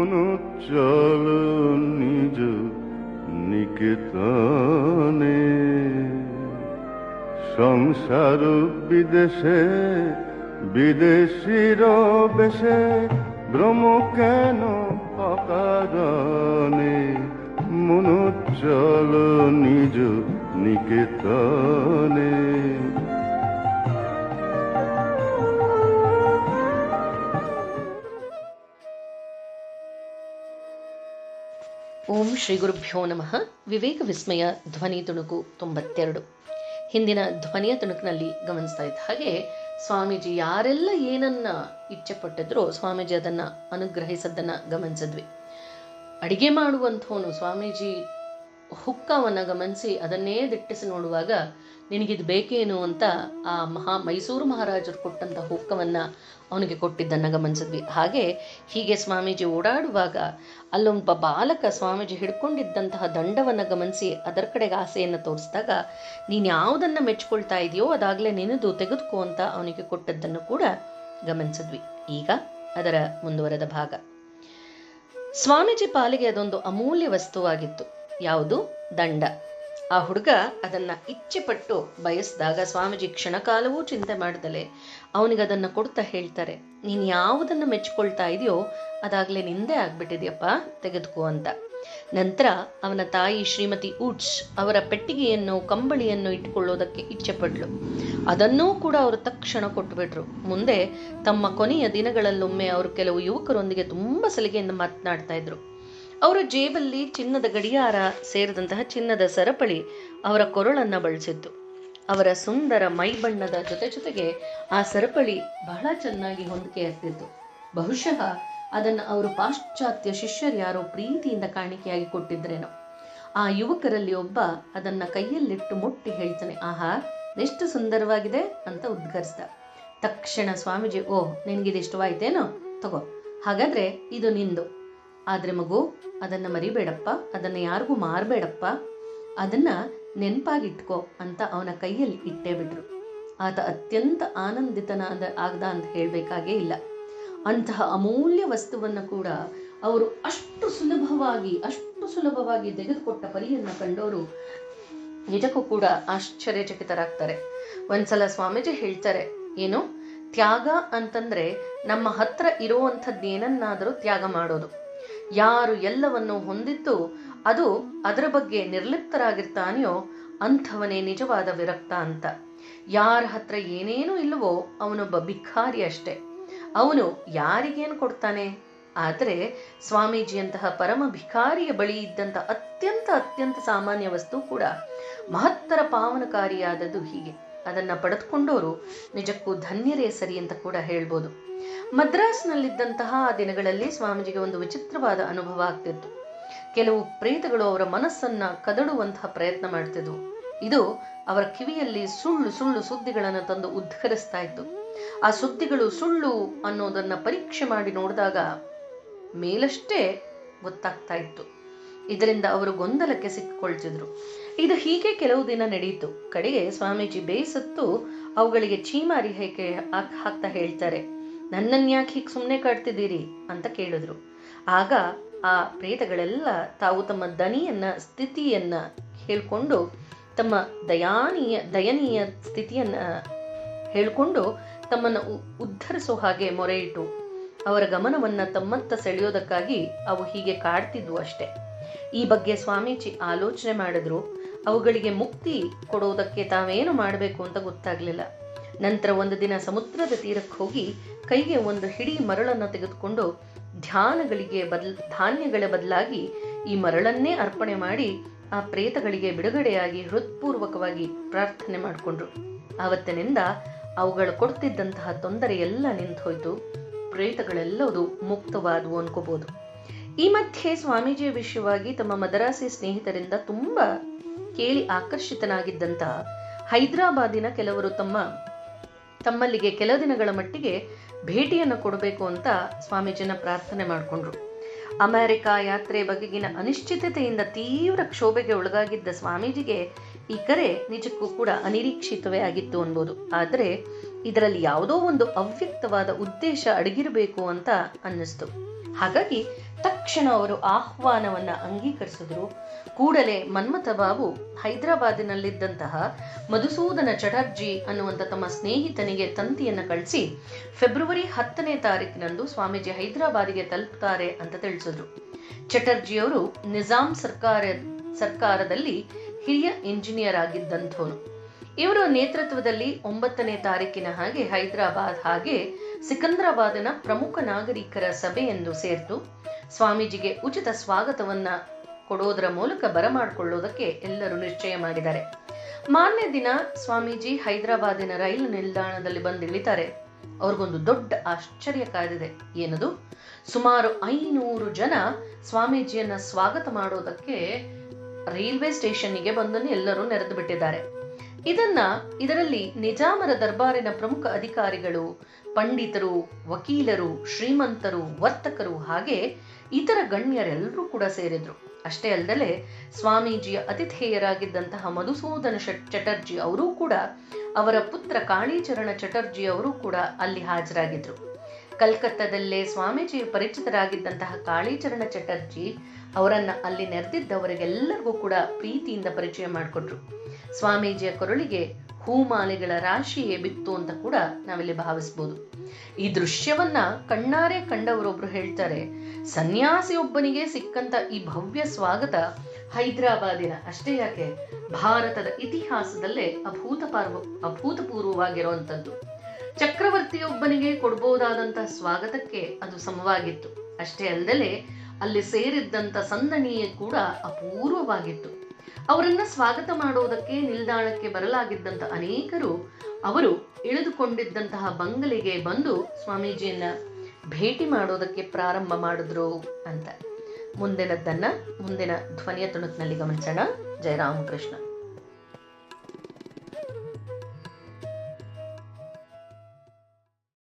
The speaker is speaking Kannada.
মনো চল নিজ নিকেতনে, সংসার বিদেশে বিদেশির বেশে, ভ্রম কেন অকারণে, মনো চল নিজ নিকেতনে। ಓಂ ಶ್ರೀ ಗುರುಭ್ಯೋ ನಮಃ. ವಿವೇಕ ವಿಸ್ಮಯ ಧ್ವನಿ ತುಣುಕು 92. ಹಿಂದಿನ ಧ್ವನಿಯ ತುಣುಕಿನಲ್ಲಿ ಗಮನಿಸ್ತಾ ಇದ್ದ ಹಾಗೆ ಸ್ವಾಮೀಜಿ ಯಾರೆಲ್ಲ ಏನನ್ನ ಇಚ್ಛೆ ಪಟ್ಟಿದ್ರೋ ಸ್ವಾಮೀಜಿ ಅದನ್ನ ಅನುಗ್ರಹಿಸದನ್ನ ಗಮನಿಸಿದ್ವಿ. ಅಡಿಗೆ ಮಾಡುವಂಥವನು ಸ್ವಾಮೀಜಿ ಹುಕ್ಕವನ್ನು ಗಮನಿಸಿ ಅದನ್ನೇ ದಿಟ್ಟಿಸಿ ನೋಡುವಾಗ ನಿನಗಿದು ಬೇಕೇನು ಅಂತ ಆ ಮೈಸೂರು ಮಹಾರಾಜರು ಕೊಟ್ಟಂಥ ಹುಕ್ಕವನ್ನು ಅವನಿಗೆ ಕೊಟ್ಟಿದ್ದನ್ನು ಗಮನಿಸಿದ್ವಿ. ಹೀಗೆ ಸ್ವಾಮೀಜಿ ಓಡಾಡುವಾಗ ಅಲ್ಲೊಬ್ಬ ಬಾಲಕ ಸ್ವಾಮೀಜಿ ಹಿಡ್ಕೊಂಡಿದ್ದಂತಹ ದಂಡವನ್ನು ಗಮನಿಸಿ ಅದರ ಕಡೆಗೆ ಆಸೆಯನ್ನು ತೋರಿಸಿದಾಗ ನೀನು ಯಾವುದನ್ನು ಮೆಚ್ಕೊಳ್ತಾ ಇದೆಯೋ ಅದಾಗಲೇ ನಿನ್ನದು ತೆಗೆದುಕೋ ಅಂತ ಅವನಿಗೆ ಕೊಟ್ಟದ್ದನ್ನು ಕೂಡ ಗಮನಿಸಿದ್ವಿ. ಈಗ ಅದರ ಮುಂದುವರೆದ ಭಾಗ. ಸ್ವಾಮೀಜಿ ಪಾಲಿಗೆ ಅದೊಂದು ಅಮೂಲ್ಯ ವಸ್ತುವಾಗಿತ್ತು. ಯಾವುದು? ದಂಡ. ಆ ಹುಡುಗ ಅದನ್ನ ಇಚ್ಛೆ ಪಟ್ಟು ಬಯಸಿದಾಗ ಸ್ವಾಮೀಜಿ ಕ್ಷಣಕಾಲವೂ ಚಿಂತೆ ಮಾಡ್ದಲೆ ಅವನಿಗದನ್ನು ಕೊಡ್ತಾ ಹೇಳ್ತಾರೆ, ನೀನು ಯಾವುದನ್ನು ಮೆಚ್ಕೊಳ್ತಾ ಇದೆಯೋ ಅದಾಗಲೇ ನಿಂದೆ ಆಗ್ಬಿಟ್ಟಿದೆಯಪ್ಪ, ತೆಗೆದುಕೋ ಅಂತ. ನಂತರ ಅವನ ತಾಯಿ ಶ್ರೀಮತಿ ವುಡ್ಸ್ ಅವರ ಪೆಟ್ಟಿಗೆಯನ್ನು ಕಂಬಳಿಯನ್ನು ಇಟ್ಟುಕೊಳ್ಳೋದಕ್ಕೆ ಇಚ್ಛೆ ಪಡ್ಲು. ಅದನ್ನೂ ಕೂಡ ಅವರು ತಕ್ಷಣ ಕೊಟ್ಟುಬಿಟ್ರು. ಮುಂದೆ ತಮ್ಮ ಕೊನೆಯ ದಿನಗಳಲ್ಲೊಮ್ಮೆ ಅವರು ಕೆಲವು ಯುವಕರೊಂದಿಗೆ ತುಂಬಾ ಸಲಿಗೆಯಿಂದ ಮಾತನಾಡ್ತಾ ಇದ್ರು. ಅವರ ಜೇಬಲ್ಲಿ ಚಿನ್ನದ ಗಡಿಯಾರ ಸೇರಿದಂತಹ ಚಿನ್ನದ ಸರಪಳಿ ಅವರ ಕೊರಳನ್ನ ಬಳಸಿತ್ತು. ಅವರ ಸುಂದರ ಮೈಬಣ್ಣದ ಜೊತೆಗೆ ಆ ಸರಪಳಿ ಬಹಳ ಚೆನ್ನಾಗಿ ಹೊಂದಿಕೆ ಆಗ್ತಿತ್ತು. ಬಹುಶಃ ಅದನ್ನು ಅವರು ಪಾಶ್ಚಾತ್ಯ ಶಿಷ್ಯರು ಯಾರೋ ಪ್ರೀತಿಯಿಂದ ಕಾಣಿಕೆಯಾಗಿ ಕೊಟ್ಟಿದ್ರೇನೋ. ಆ ಯುವಕರಲ್ಲಿ ಒಬ್ಬ ಅದನ್ನ ಕೈಯಲ್ಲಿಟ್ಟು ಮುಟ್ಟಿ ಹೇಳ್ತಾನೆ, ಆಹಾ ಎಷ್ಟು ಸುಂದರವಾಗಿದೆ ಅಂತ ಉದ್ಗರಿಸ್ದ. ತಕ್ಷಣ ಸ್ವಾಮೀಜಿ, ಓಹ್ ನಿನ್ಗಿದು ಇಷ್ಟವಾಯ್ತೇನೋ, ತಗೋ, ಹಾಗಾದ್ರೆ ಇದು ನಿಂದು. ಆದ್ರೆ ಮಗು, ಅದನ್ನ ಮರಿಬೇಡಪ್ಪ, ಅದನ್ನ ಯಾರಿಗೂ ಮಾರಬೇಡಪ್ಪ, ಅದನ್ನ ನೆನಪಾಗಿಟ್ಕೋ ಅಂತ ಅವನ ಕೈಯಲ್ಲಿ ಇಟ್ಟೇ ಬಿಟ್ರು. ಆತ ಅತ್ಯಂತ ಆಗದ ಅಂತ ಹೇಳ್ಬೇಕಾಗೇ ಇಲ್ಲ. ಅಂತಹ ಅಮೂಲ್ಯ ವಸ್ತುವನ್ನ ಕೂಡ ಅವರು ಅಷ್ಟು ಸುಲಭವಾಗಿ ತೆಗೆದುಕೊಟ್ಟ ಪರಿಯನ್ನ ಕಂಡವರು ನಿಜಕ್ಕೂ ಕೂಡ ಆಶ್ಚರ್ಯಚಕಿತರಾಗ್ತಾರೆ. ಒಂದ್ಸಲ ಸ್ವಾಮೀಜಿ ಹೇಳ್ತಾರೆ, ಏನು ತ್ಯಾಗ ಅಂತಂದ್ರೆ ನಮ್ಮ ಹತ್ರ ಇರುವಂಥದ್ದೇನನ್ನಾದರೂ ತ್ಯಾಗ ಮಾಡೋದು. ಯಾರು ಎಲ್ಲವನ್ನು ಹೊಂದಿದ್ದು ಅದು ಅದರ ಬಗ್ಗೆ ನಿರ್ಲಿಪ್ತರಾಗಿರ್ತಾನೆಯೋ ಅಂಥವನೇ ನಿಜವಾದ ವಿರಕ್ತ ಅಂತ. ಯಾರ ಹತ್ರ ಏನೇನೂ ಇಲ್ಲವೋ ಅವನೊಬ್ಬ ಭಿಖಾರಿ ಅಷ್ಟೆ. ಅವನು ಯಾರಿಗೇನು ಕೊಡ್ತಾನೆ? ಆದರೆ ಸ್ವಾಮೀಜಿಯಂತಹ ಪರಮ ಭಿಖಾರಿಯ ಬಳಿ ಇದ್ದಂಥ ಅತ್ಯಂತ ಸಾಮಾನ್ಯ ವಸ್ತು ಕೂಡ ಮಹತ್ತರ ಪಾವನಕಾರಿಯಾದದ್ದು ಹೀಗೆ. ಅದನ್ನ ಪಡೆದುಕೊಂಡವರು ನಿಜಕ್ಕೂ ಧನ್ಯರೇ ಸರಿ ಅಂತ ಕೂಡ ಹೇಳ್ಬೋದು. ಮದ್ರಾಸ್ನಲ್ಲಿದ್ದಂತಹ ಆ ದಿನಗಳಲ್ಲಿ ಸ್ವಾಮೀಜಿಗೆ ಒಂದು ವಿಚಿತ್ರವಾದ ಅನುಭವ ಆಗ್ತಿತ್ತು. ಕೆಲವು ಪ್ರೇತಗಳು ಅವರ ಮನಸ್ಸನ್ನ ಕದಡುವಂತಹ ಪ್ರಯತ್ನ ಮಾಡ್ತಿದ್ವು. ಇದು ಅವರ ಕಿವಿಯಲ್ಲಿ ಸುಳ್ಳು ಸುದ್ದಿಗಳನ್ನು ತಂದು ಉದ್ಘರಿಸ್ತಾ ಇತ್ತು. ಆ ಸುದ್ದಿಗಳು ಸುಳ್ಳು ಅನ್ನೋದನ್ನ ಪರೀಕ್ಷೆ ಮಾಡಿ ನೋಡಿದಾಗ ಮೇಲಷ್ಟೇ ಗೊತ್ತಾಗ್ತಾ ಇತ್ತು. ಇದರಿಂದ ಅವರು ಗೊಂದಲಕ್ಕೆ ಸಿಕ್ಕೊಳ್ತಿದ್ರು. ಇದು ಹೀಗೆ ಕೆಲವು ದಿನ ನಡೆಯಿತು. ಕಡೆಗೆ ಸ್ವಾಮೀಜಿ ಬೇಸತ್ತು ಅವುಗಳಿಗೆ ಚೀಮಾರಿ ಹಾಕ್ತಾ ಹೇಳ್ತಾರೆ, ನನ್ನನ್ಯಾಕೆ ಹೀಗೆ ಸುಮ್ಮನೆ ಕಾಡ್ತಿದ್ದೀರಿ ಅಂತ ಕೇಳಿದ್ರು. ಆಗ ಆ ಪ್ರೇತಗಳೆಲ್ಲ ತಾವು ತಮ್ಮ ಸ್ಥಿತಿಯನ್ನ ಹೇಳ್ಕೊಂಡು, ತಮ್ಮ ದಯನೀಯ ಸ್ಥಿತಿಯನ್ನ ಹೇಳ್ಕೊಂಡು ತಮ್ಮನ್ನು ಉದ್ಧರಿಸೋ ಹಾಗೆ ಮೊರೆ ಇಟ್ಟು ಅವರ ಗಮನವನ್ನ ತಮ್ಮತ್ತ ಸೆಳೆಯೋದಕ್ಕಾಗಿ ಅವು ಹೀಗೆ ಕಾಡ್ತಿದ್ವು ಅಷ್ಟೆ. ಈ ಬಗ್ಗೆ ಸ್ವಾಮೀಜಿ ಆಲೋಚನೆ ಮಾಡಿದ್ರು. ಅವುಗಳಿಗೆ ಮುಕ್ತಿ ಕೊಡೋದಕ್ಕೆ ತಾವೇನು ಮಾಡಬೇಕು ಅಂತ ಗೊತ್ತಾಗ್ಲಿಲ್ಲ. ನಂತರ ಒಂದು ದಿನ ಸಮುದ್ರದ ತೀರಕ್ಕೆ ಹೋಗಿ ಕೈಗೆ ಒಂದು ಹಿಡಿ ಮರಳನ್ನು ತೆಗೆದುಕೊಂಡು ಧಾನ್ಯಗಳ ಬದಲಾಗಿ ಈ ಮರಳನ್ನೇ ಅರ್ಪಣೆ ಮಾಡಿ ಆ ಪ್ರೇತಗಳಿಗೆ ಬಿಡುಗಡೆಯಾಗಿ ಹೃತ್ಪೂರ್ವಕವಾಗಿ ಪ್ರಾರ್ಥನೆ ಮಾಡಿಕೊಂಡ್ರು. ಆವತ್ತಿನಿಂದ ಅವುಗಳು ಕೊಡ್ತಿದ್ದಂತಹ ತೊಂದರೆ ಎಲ್ಲ ನಿಂತು ಹೋಯ್ತು. ಪ್ರೇತಗಳೆಲ್ಲವೂ ಮುಕ್ತವಾದವು ಅನ್ಕೋಬಹುದು. ಈ ಮಧ್ಯೆ ಸ್ವಾಮೀಜಿಯ ವಿಷಯವಾಗಿ ತಮ್ಮ ಮದರಾಸಿ ಸ್ನೇಹಿತರಿಂದ ತುಂಬಾ ಕೇಳಿ ಆಕರ್ಷಿತನಾಗಿದ್ದಂತ ಹೈದರಾಬಾದಿನ ಕೆಲವರು ತಮ್ಮಲ್ಲಿಗೆ ಕೆಲ ದಿನಗಳ ಮಟ್ಟಿಗೆ ಭೇಟಿಯನ್ನು ಕೊಡಬೇಕು ಅಂತ ಸ್ವಾಮೀಜಿನ ಪ್ರಾರ್ಥನೆ ಮಾಡಿಕೊಂಡ್ರು. ಅಮೆರಿಕ ಯಾತ್ರೆ ಬಗೆಗಿನ ಅನಿಶ್ಚಿತತೆಯಿಂದ ತೀವ್ರ ಕ್ಷೋಭೆಗೆ ಒಳಗಾಗಿದ್ದ ಸ್ವಾಮೀಜಿಗೆ ಈ ಕರೆ ನಿಜಕ್ಕೂ ಕೂಡ ಅನಿರೀಕ್ಷಿತವೇ ಆಗಿತ್ತು ಅನ್ಬೋದು. ಆದರೆ ಇದರಲ್ಲಿ ಯಾವುದೋ ಒಂದು ಅವ್ಯಕ್ತವಾದ ಉದ್ದೇಶ ಅಡಗಿರಬೇಕು ಅಂತ ಅನ್ನಿಸ್ತು. ಹಾಗಾಗಿ ತಕ್ಷಣ ಅವರು ಆಹ್ವಾನವನ್ನ ಅಂಗೀಕರಿಸಿದ್ರು. ಕೂಡಲೇ ಮನ್ಮಥ ಬಾಬು ಹೈದರಾಬಾದಿನಲ್ಲಿದ್ದಂತಹ ಮಧುಸೂದನ ಚಟರ್ಜಿ ಅನ್ನುವಂಥ ತಮ್ಮ ಸ್ನೇಹಿತನಿಗೆ ತಂತಿಯನ್ನ ಕಳಿಸಿ ಫೆಬ್ರವರಿ 10ನೇ ತಾರೀಕಿನಂದು ಸ್ವಾಮೀಜಿ ಹೈದರಾಬಾದಿಗೆ ತಲುಪುತ್ತಾರೆ ಅಂತ ತಿಳಿಸಿದ್ರು. ಚಟರ್ಜಿಯವರು ನಿಜಾಂ ಸರ್ಕಾರದಲ್ಲಿ ಹಿರಿಯ ಇಂಜಿನಿಯರ್ ಆಗಿದ್ದಂಥವನು. ಇವರ ನೇತೃತ್ವದಲ್ಲಿ 9ನೇ ತಾರೀಕಿನ ಹಾಗೆ ಹೈದರಾಬಾದ್ ಹಾಗೆ ಸಿಕಂದ್ರಾಬಾದಿನ ಪ್ರಮುಖ ನಾಗರಿಕರ ಸಭೆಯೆಂದು ಸೇರ್ತು ಸ್ವಾಮೀಜಿಗೆ ಉಚಿತ ಸ್ವಾಗತವನ್ನ ಕೊಡೋದರ ಮೂಲಕ ಬರಮಾಡಿಕೊಳ್ಳೋದಕ್ಕೆ ಎಲ್ಲರೂ ನಿಶ್ಚಯ ಮಾಡಿದ್ದಾರೆ. ಮಾರನೇ ದಿನ ಸ್ವಾಮೀಜಿ ಹೈದರಾಬಾದಿನ ರೈಲು ನಿಲ್ದಾಣದಲ್ಲಿ ಬಂದು ಇಳಿತಾರೆ. ಅವ್ರಿಗೊಂದು ದೊಡ್ಡ ಆಶ್ಚರ್ಯ ಕಾದಿದೆ. ಏನದು? ಸುಮಾರು 500 ಜನ ಸ್ವಾಮೀಜಿಯನ್ನ ಸ್ವಾಗತ ಮಾಡೋದಕ್ಕೆ ರೈಲ್ವೆ ಸ್ಟೇಷನ್ನಿಗೆ ಬಂದನ್ನು ಎಲ್ಲರೂ ನೆರೆದು ಬಿಟ್ಟಿದ್ದಾರೆ. ಇದರಲ್ಲಿ ನಿಜಾಮರ ದರ್ಬಾರಿನ ಪ್ರಮುಖ ಅಧಿಕಾರಿಗಳು, ಪಂಡಿತರು, ವಕೀಲರು, ಶ್ರೀಮಂತರು, ವರ್ತಕರು ಹಾಗೆ ಇತರ ಗಣ್ಯರೆಲ್ಲರೂ ಕೂಡ ಸೇರಿದ್ರು. ಅಷ್ಟೇ ಅಲ್ಲದೆ ಸ್ವಾಮೀಜಿಯ ಅತಿಥೇಯರಾಗಿದ್ದಂತಹ ಮಧುಸೂದನ ಚಟರ್ಜಿ ಅವರೂ ಕೂಡ, ಅವರ ಪುತ್ರ ಕಾಳೀಚರಣ ಚಟರ್ಜಿ ಅವರು ಕೂಡ ಅಲ್ಲಿ ಹಾಜರಾಗಿದ್ರು. ಕಲ್ಕತ್ತಾದಲ್ಲೇ ಸ್ವಾಮೀಜಿ ಪರಿಚಿತರಾಗಿದ್ದಂತಹ ಕಾಳೀಚರಣ ಚಟರ್ಜಿ ಅವರನ್ನ ಅಲ್ಲಿ ನೆರೆದಿದ್ದವರಿಗೆಲ್ಲರಿಗೂ ಕೂಡ ಪ್ರೀತಿಯಿಂದ ಪರಿಚಯ ಮಾಡಿಕೊಟ್ರು. ಸ್ವಾಮೀಜಿಯ ಕೊರಳಿಗೆ ಹೂಮಾಲೆಗಳ ರಾಶಿಯೇ ಬಿತ್ತು ಅಂತ ಕೂಡ ನಾವಿಲ್ಲಿ ಭಾವಿಸಬಹುದು. ಈ ದೃಶ್ಯವನ್ನ ಕಣ್ಣಾರೆ ಕಂಡವರೊಬ್ರು ಹೇಳ್ತಾರೆ, ಸನ್ಯಾಸಿಯೊಬ್ಬನಿಗೆ ಸಿಕ್ಕಂತ ಈ ಭವ್ಯ ಸ್ವಾಗತ ಹೈದರಾಬಾದಿನ ಅಷ್ಟೇ ಯಾಕೆ ಭಾರತದ ಇತಿಹಾಸದಲ್ಲೇ ಅಭೂತಪೂರ್ವವಾಗಿರುವಂತದ್ದು. ಚಕ್ರವರ್ತಿಯೊಬ್ಬನಿಗೆ ಕೊಡಬಹುದಾದಂತಹ ಸ್ವಾಗತಕ್ಕೆ ಅದು ಸಮವಾಗಿತ್ತು. ಅಷ್ಟೇ ಅಲ್ಲದೆ ಅಲ್ಲಿ ಸೇರಿದ್ದಂತ ಸಂದಣಿಯೇ ಕೂಡ ಅಪೂರ್ವವಾಗಿತ್ತು. ಅವರನ್ನ ಸ್ವಾಗತ ಮಾಡೋದಕ್ಕೆ ನಿಲ್ದಾಣಕ್ಕೆ ಬರಲಾಗಿದ್ದಂತ ಅನೇಕರು ಅವರು ಇಳಿದುಕೊಂಡಿದ್ದಂತಹ ಬಂಗಲೆಗೆ ಬಂದು ಸ್ವಾಮೀಜಿಯನ್ನ ಭೇಟಿ ಮಾಡೋದಕ್ಕೆ ಪ್ರಾರಂಭ ಮಾಡಿದ್ರು ಅಂತ. ಮುಂದಿನ ಧ್ವನಿಯ ತುಣುಕಿನಲ್ಲಿ ಗಮನಿಸೋಣ. ಜಯ ರಾಮಕೃಷ್ಣ.